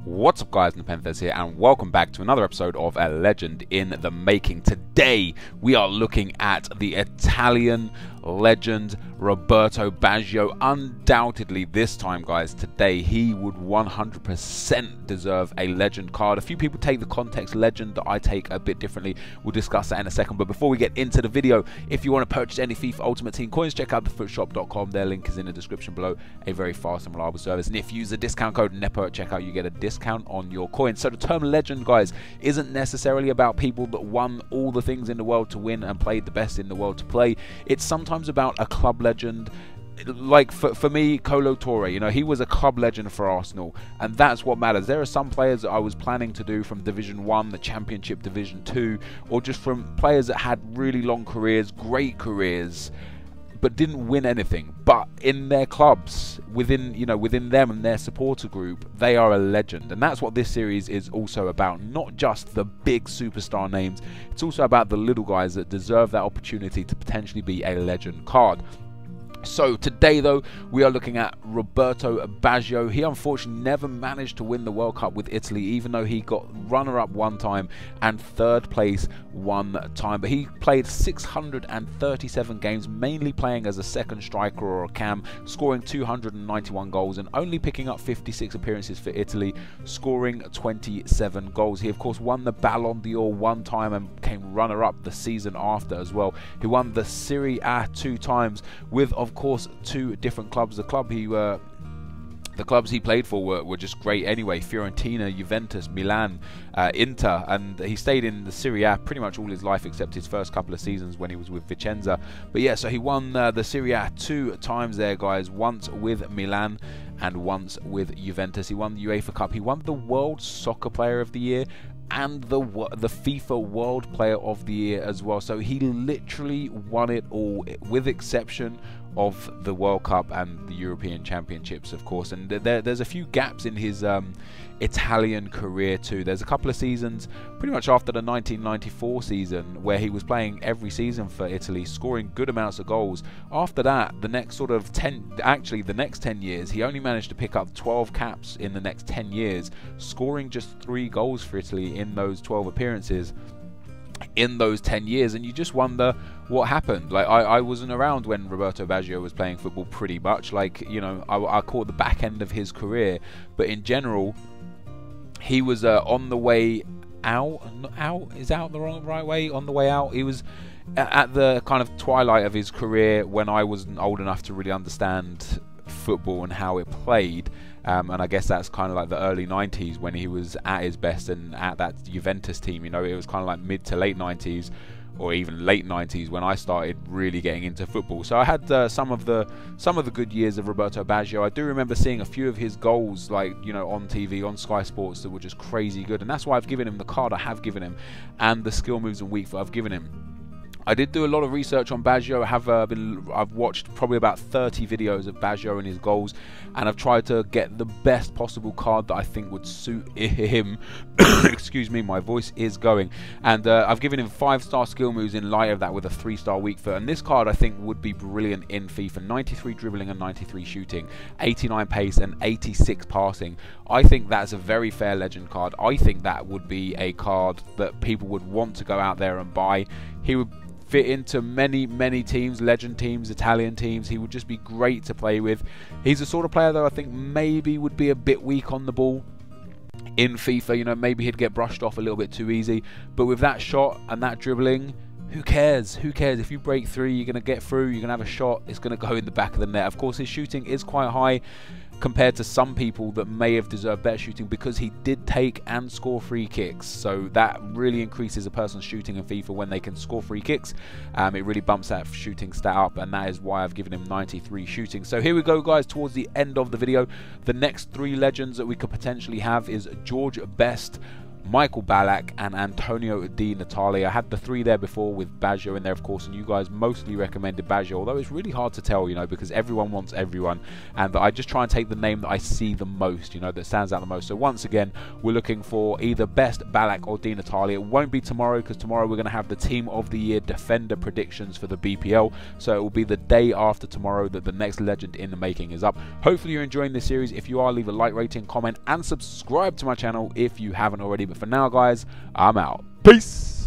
What's up guys, NepentheZ here and welcome back to another episode of A Legend in the Making. Today we are looking at the Italian legend Roberto Baggio. Undoubtedly this time guys, today he would 100% deserve a legend card. A few people take the context legend that I take a bit differently. We'll discuss that in a second, but before we get into the video, if you want to purchase any FIFA Ultimate Team coins, check out thefootshop.com. Their link is in the description below. A very fast and reliable service, and if you use the discount code NEPO at checkout, you get a discount on your coins. So the term legend guys isn't necessarily about people that won all the things in the world to win and played the best in the world to play. It's sometimes about a club legend. Like for me, Colo Torre, you know, he was a club legend for Arsenal, and that's what matters. There are some players that I was planning to do from Division 1, the Championship Division 2, or just from players that had really long careers, great careers, but didn't win anything. But in their clubs, within them and their supporter group, they are a legend. And that's what this series is also about. Not just the big superstar names, it's also about the little guys that deserve that opportunity to potentially be a legend card. So today though, we are looking at Roberto Baggio. He unfortunately never managed to win the World Cup with Italy, even though he got runner-up one time and third place one time. But he played 637 games, mainly playing as a second striker or a cam, scoring 291 goals and only picking up 56 appearances for Italy, scoring 27 goals. He of course won the Ballon d'Or one time and came runner-up the season after as well. He won the Serie A 2 times with, of course, 2 different clubs. The clubs he played for were just great anyway: Fiorentina, Juventus, Milan, Inter, and he stayed in the Serie A pretty much all his life except his first couple of seasons when he was with Vicenza. But yeah, so he won the Serie A 2 times there guys, once with Milan and once with Juventus. He won the UEFA Cup, he won the World Soccer Player of the Year and the FIFA World Player of the Year as well. So he literally won it all, with exception of the World Cup and the European Championships, of course. And there's a few gaps in his Italian career too. There's a couple of seasons pretty much after the 1994 season where he was playing every season for Italy, scoring good amounts of goals. After that, the next sort of the next 10 years, he only managed to pick up 12 caps in the next 10 years, scoring just 3 goals for Italy in those 12 appearances in those 10 years. And you just wonder what happened. Like I wasn't around when Roberto Baggio was playing football pretty much. Like, you know, I caught the back end of his career, but in general he was on the way out. Is out the right way? On the way out. He was at the kind of twilight of his career when I wasn't old enough to really understand football and how it played. And I guess that's kind of like the early 90s when he was at his best and at that Juventus team. You know, it was kind of like mid to late 90s or even late 90s when I started really getting into football. So I had some of the good years of Roberto Baggio. I do remember seeing a few of his goals, like, you know, on TV, on Sky Sports, that were just crazy good. And that's why I've given him the card I have given him and the skill moves and weak that I've given him. I did do a lot of research on Baggio. I've watched probably about 30 videos of Baggio and his goals, and I've tried to get the best possible card that I think would suit him. Excuse me, my voice is going. And I've given him 5-star skill moves in light of that, with a 3-star weak foot. And this card I think would be brilliant in FIFA. 93 dribbling and 93 shooting, 89 pace and 86 passing. I think that's a very fair legend card. I think that would be a card that people would want to go out there and buy. He would fit into many teams, legend teams, Italian teams. He would just be great to play with. He's the sort of player though I think maybe would be a bit weak on the ball in FIFA. You know, maybe he'd get brushed off a little bit too easy, but with that shot and that dribbling, who cares? Who cares? If you break through, you're going to get through, you're going to have a shot, it's going to go in the back of the net. Of course, his shooting is quite high compared to some people that may have deserved better shooting, because he did take and score free kicks. So that really increases a person's shooting in FIFA when they can score free kicks. It really bumps that shooting stat up, and that is why I've given him 93 shooting. So here we go guys, towards the end of the video. The next 3 legends that we could potentially have is George Best, Michael Ballack, and Antonio Di Natale. I had the 3 there before with Baggio in there, of course, and you guys mostly recommended Baggio, although it's really hard to tell, you know, because everyone wants everyone, and I just try and take the name that I see the most, you know, that stands out the most. So once again, we're looking for either best Ballack or Di Natale. It won't be tomorrow, because tomorrow we're going to have the Team of the Year Defender predictions for the BPL, so it will be the day after tomorrow that the next legend in the making is up. Hopefully you're enjoying this series. If you are, leave a like, rating, comment, and subscribe to my channel if you haven't already. But for now, guys, I'm out. Peace!